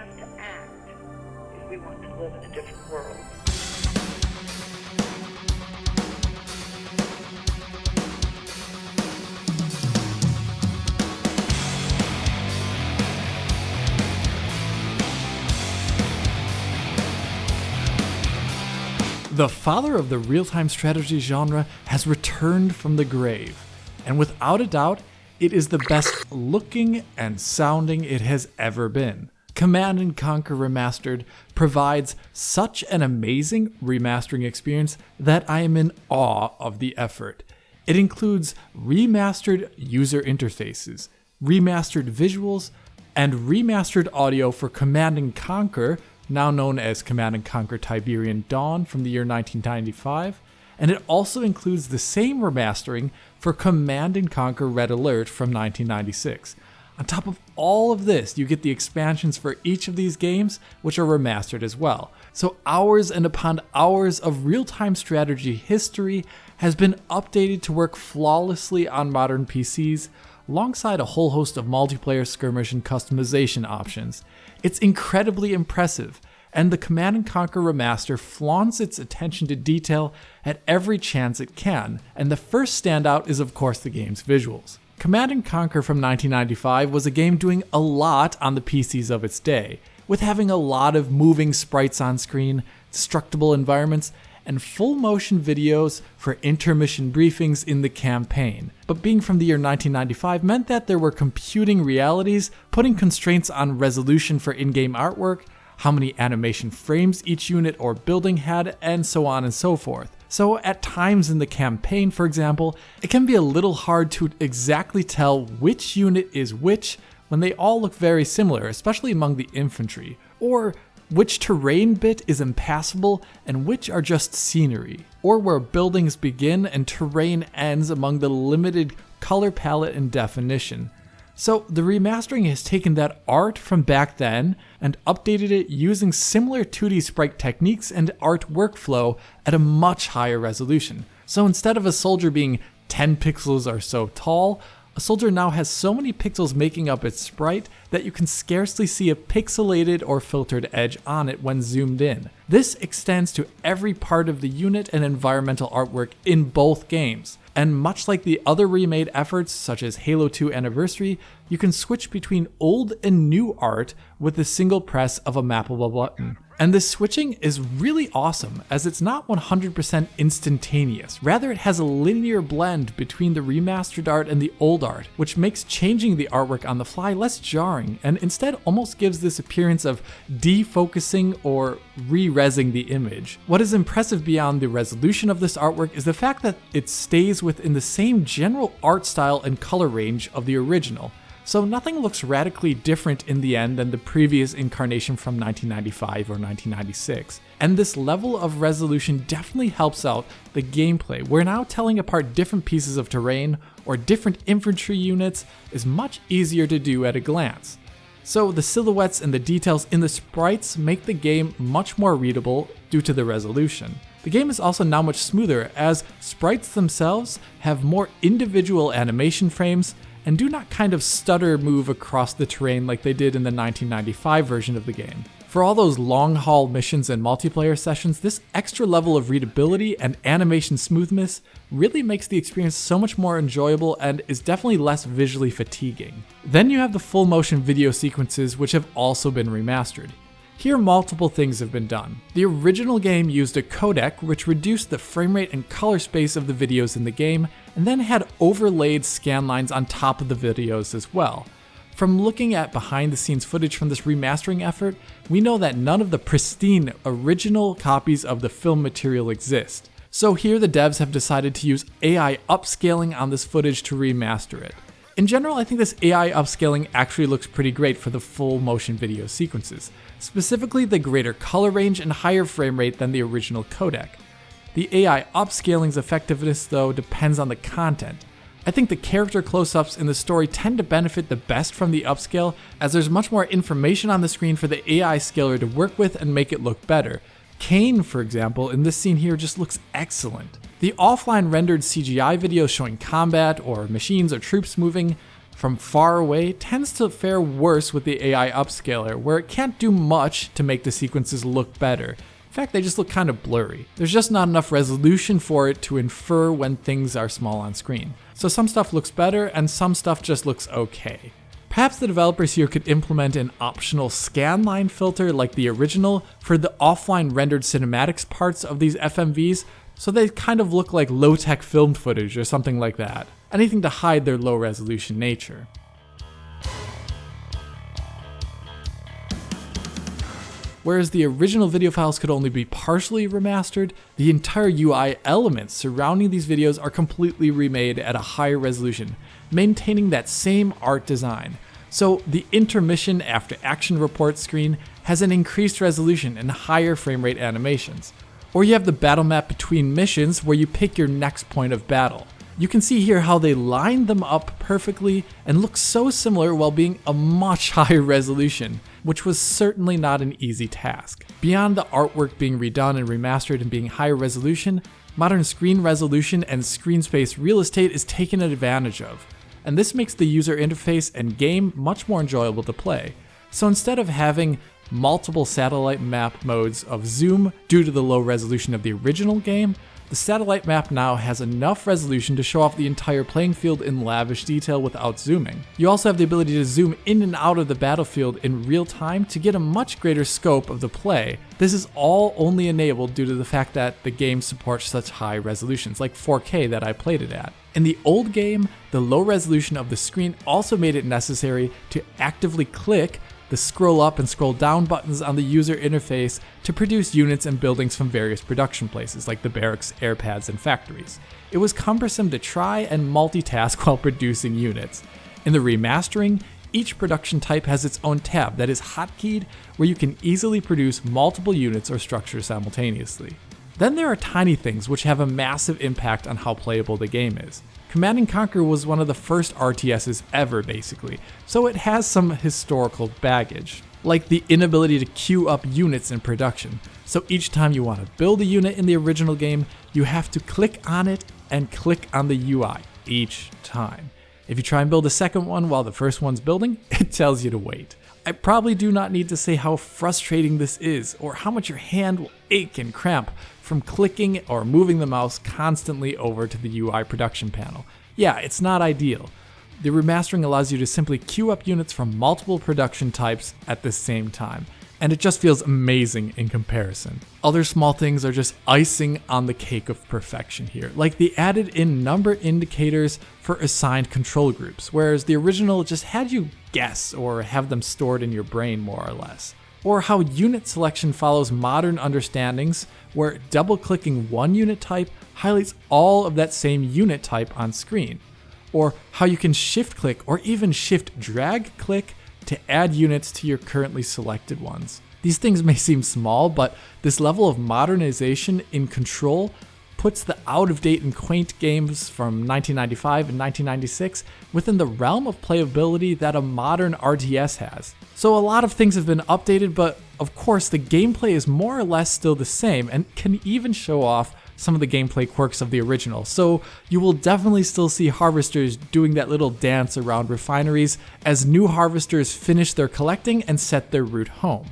have to act if we want to live in a different world. The father of the real-time strategy genre has returned from the grave, and without a doubt, it is the best looking and sounding it has ever been. Command & Conquer Remastered provides such an amazing remastering experience that I am in awe of the effort. It includes remastered user interfaces, remastered visuals, and remastered audio for Command & Conquer, now known as Command & Conquer Tiberian Dawn from the year 1995, and it also includes the same remastering for Command & Conquer Red Alert from 1996. On top of all of this, you get the expansions for each of these games, which are remastered as well. So hours and upon hours of real-time strategy history has been updated to work flawlessly on modern PCs, alongside a whole host of multiplayer skirmish and customization options. It's incredibly impressive, and the Command & Conquer Remaster flaunts its attention to detail at every chance it can, and the first standout is of course the game's visuals. Command & Conquer from 1995 was a game doing a lot on the PCs of its day, with having a lot of moving sprites on screen, destructible environments, and full motion videos for intermission briefings in the campaign. But being from the year 1995 meant that there were computing realities, putting constraints on resolution for in-game artwork, how many animation frames each unit or building had, and so on and so forth. So at times in the campaign, for example, it can be a little hard to exactly tell which unit is which when they all look very similar, especially among the infantry, or which terrain bit is impassable and which are just scenery, or where buildings begin and terrain ends among the limited color palette and definition. So the remastering has taken that art from back then and updated it using similar 2D sprite techniques and art workflow at a much higher resolution. So instead of a soldier being 10 pixels or so tall, a soldier now has so many pixels making up its sprite that you can scarcely see a pixelated or filtered edge on it when zoomed in. This extends to every part of the unit and environmental artwork in both games. And much like the other remade efforts such as Halo 2 Anniversary, you can switch between old and new art with the single press of a mappable button. And this switching is really awesome, as it's not 100% instantaneous. Rather, it has a linear blend between the remastered art and the old art, which makes changing the artwork on the fly less jarring, and instead almost gives this appearance of defocusing or re-resing the image. What is impressive beyond the resolution of this artwork is the fact that it stays within the same general art style and color range of the original. So nothing looks radically different in the end than the previous incarnation from 1995 or 1996. And this level of resolution definitely helps out the gameplay, where now telling apart different pieces of terrain or different infantry units is much easier to do at a glance. So the silhouettes and the details in the sprites make the game much more readable due to the resolution. The game is also now much smoother, as sprites themselves have more individual animation frames and do not kind of stutter move across the terrain like they did in the 1995 version of the game. For all those long-haul missions and multiplayer sessions, this extra level of readability and animation smoothness really makes the experience so much more enjoyable and is definitely less visually fatiguing. Then you have the full motion video sequences, which have also been remastered. Here, multiple things have been done. The original game used a codec which reduced the frame rate and color space of the videos in the game, and then had overlaid scan lines on top of the videos as well. From looking at behind the scenes footage from this remastering effort, we know that none of the pristine original copies of the film material exist. So here the devs have decided to use AI upscaling on this footage to remaster it. In general, I think this AI upscaling actually looks pretty great for the full motion video sequences, specifically the greater color range and higher frame rate than the original codec. The AI upscaling's effectiveness, though, depends on the content. I think the character close-ups in the story tend to benefit the best from the upscale, as there's much more information on the screen for the AI scaler to work with and make it look better. Kane, for example, in this scene here just looks excellent. The offline rendered CGI videos showing combat or machines or troops moving from far away tends to fare worse with the AI upscaler, where it can't do much to make the sequences look better. In fact, they just look kind of blurry. There's just not enough resolution for it to infer when things are small on screen. So some stuff looks better and some stuff just looks okay. Perhaps the developers here could implement an optional scanline filter like the original for the offline rendered cinematics parts of these FMVs, so they kind of look like low-tech filmed footage or something like that. Anything to hide their low-resolution nature. Whereas the original video files could only be partially remastered, the entire UI elements surrounding these videos are completely remade at a higher resolution, maintaining that same art design. So the intermission after action report screen has an increased resolution and higher frame rate animations. Or you have the battle map between missions where you pick your next point of battle. You can see here how they lined them up perfectly and look so similar while being a much higher resolution, which was certainly not an easy task. Beyond the artwork being redone and remastered and being higher resolution, modern screen resolution and screen space real estate is taken advantage of, and this makes the user interface and game much more enjoyable to play. So instead of having multiple satellite map modes of zoom due to the low resolution of the original game, the satellite map now has enough resolution to show off the entire playing field in lavish detail without zooming. You also have the ability to zoom in and out of the battlefield in real time to get a much greater scope of the play. This is all only enabled due to the fact that the game supports such high resolutions, like 4K that I played it at. In the old game, the low resolution of the screen also made it necessary to actively click the scroll up and scroll down buttons on the user interface to produce units and buildings from various production places like the barracks, airpads, and factories. It was cumbersome to try and multitask while producing units. In the remastering, each production type has its own tab that is hotkeyed where you can easily produce multiple units or structures simultaneously. Then there are tiny things which have a massive impact on how playable the game is. Command & Conquer was one of the first RTSs ever, basically, so it has some historical baggage, like the inability to queue up units in production. So each time you want to build a unit in the original game, you have to click on it and click on the UI each time. If you try and build a second one while the first one's building, it tells you to wait. I probably do not need to say how frustrating this is, or how much your hand will ache and cramp from clicking or moving the mouse constantly over to the UI production panel. Yeah, it's not ideal. The remastering allows you to simply queue up units from multiple production types at the same time, and it just feels amazing in comparison. Other small things are just icing on the cake of perfection here, like the added in number indicators for assigned control groups, whereas the original just had you guess or have them stored in your brain more or less. Or how unit selection follows modern understandings, where double-clicking one unit type highlights all of that same unit type on screen. Or how you can shift-click or even shift-drag-click to add units to your currently selected ones. These things may seem small, but this level of modernization in Control puts the out-of-date and quaint games from 1995 and 1996 within the realm of playability that a modern RTS has. So a lot of things have been updated, but of course the gameplay is more or less still the same and can even show off some of the gameplay quirks of the original. So you will definitely still see harvesters doing that little dance around refineries as new harvesters finish their collecting and set their route home.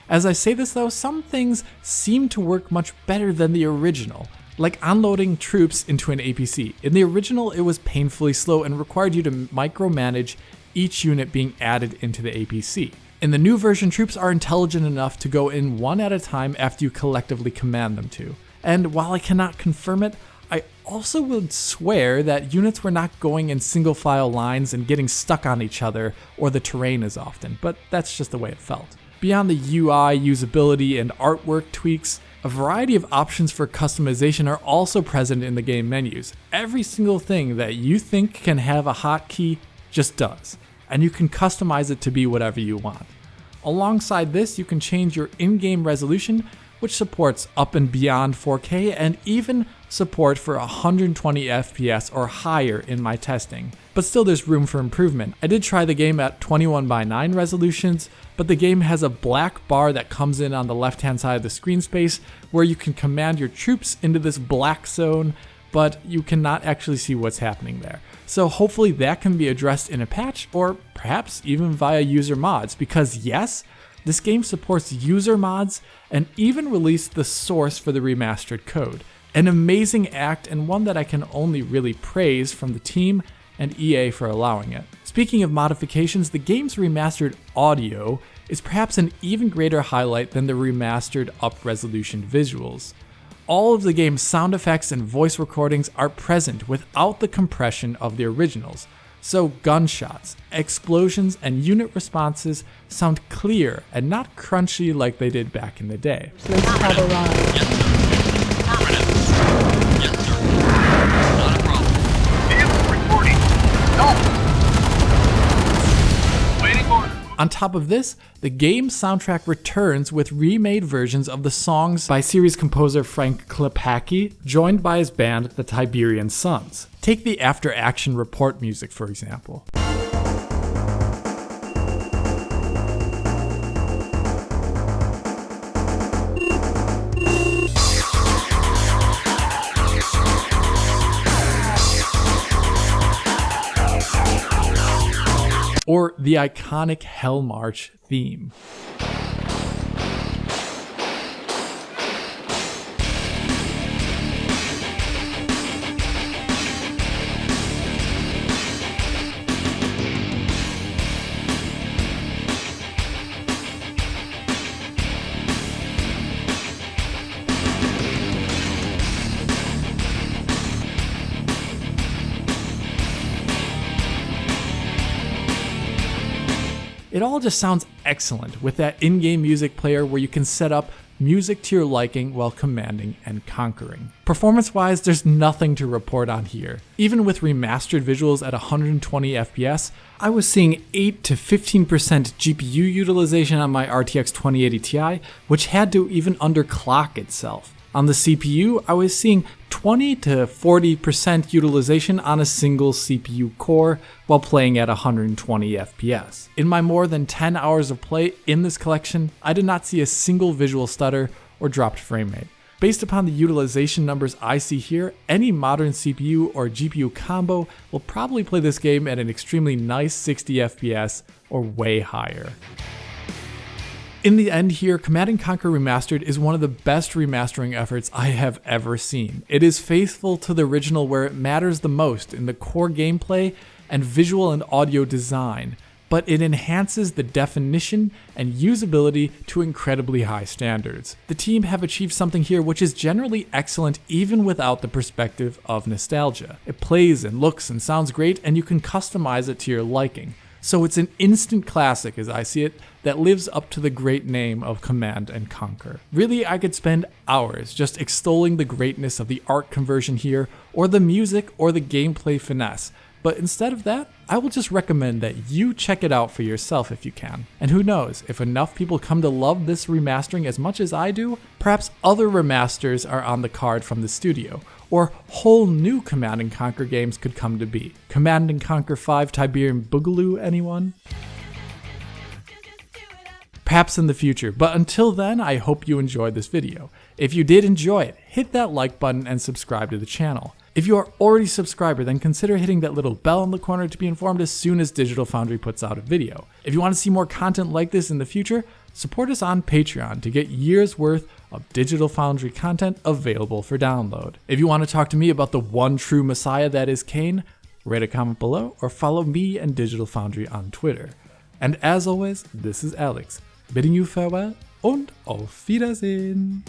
As I say this though, some things seem to work much better than the original, like unloading troops into an APC. In the original, it was painfully slow and required you to micromanage each unit being added into the APC. In the new version, troops are intelligent enough to go in one at a time after you collectively command them to. And while I cannot confirm it, I also would swear that units were not going in single file lines and getting stuck on each other or the terrain as often, but that's just the way it felt. Beyond the UI, usability, and artwork tweaks, a variety of options for customization are also present in the game menus. Every single thing that you think can have a hotkey just does, and you can customize it to be whatever you want. Alongside this, you can change your in-game resolution, which supports up and beyond 4K and even support for 120 FPS or higher in my testing. But still there's room for improvement. I did try the game at 21:9 resolutions, but the game has a black bar that comes in on the left hand side of the screen space where you can command your troops into this black zone, but you cannot actually see what's happening there. So hopefully that can be addressed in a patch, or perhaps even via user mods, because yes, this game supports user mods and even released the source for the remastered code. An amazing act, and one that I can only really praise from the team and EA for allowing it. Speaking of modifications, the game's remastered audio is perhaps an even greater highlight than the remastered up-resolution visuals. All of the game's sound effects and voice recordings are present without the compression of the originals, so gunshots, explosions, and unit responses sound clear and not crunchy like they did back in the day. On top of this, the game's soundtrack returns with remade versions of the songs by series composer Frank Klepacki, joined by his band, the Tiberian Sons. Take the after-action report music, for example. Or the iconic Hell March theme. It all just sounds excellent with that in-game music player where you can set up music to your liking while commanding and conquering. Performance-wise, there's nothing to report on here. Even with remastered visuals at 120 FPS, I was seeing 8 to 15% GPU utilization on my RTX 2080 Ti, which had to even underclock itself. On the CPU, I was seeing 20 to 40% utilization on a single CPU core while playing at 120 FPS. In my more than 10 hours of play in this collection, I did not see a single visual stutter or dropped frame rate. Based upon the utilization numbers I see here, any modern CPU or GPU combo will probably play this game at an extremely nice 60 FPS or way higher. In the end here, Command & Conquer Remastered is one of the best remastering efforts I have ever seen. It is faithful to the original where it matters the most in the core gameplay and visual and audio design, but it enhances the definition and usability to incredibly high standards. The team have achieved something here which is generally excellent even without the perspective of nostalgia. It plays and looks and sounds great, and you can customize it to your liking. So it's an instant classic, as I see it, that lives up to the great name of Command & Conquer. Really, I could spend hours just extolling the greatness of the art conversion here, or the music, or the gameplay finesse. But instead of that, I will just recommend that you check it out for yourself if you can. And who knows, if enough people come to love this remastering as much as I do, perhaps other remasters are on the card from the studio, or whole new Command & Conquer games could come to be. Command & Conquer 5 Tiberian Boogaloo, anyone? Perhaps in the future, but until then, I hope you enjoyed this video. If you did enjoy it, hit that like button and subscribe to the channel. If you are already a subscriber, then consider hitting that little bell in the corner to be informed as soon as Digital Foundry puts out a video. If you want to see more content like this in the future, support us on Patreon to get years worth of Digital Foundry content available for download. If you want to talk to me about the one true messiah that is Kane, write a comment below or follow me and Digital Foundry on Twitter. And as always, this is Alex, bidding you farewell und auf Wiedersehen.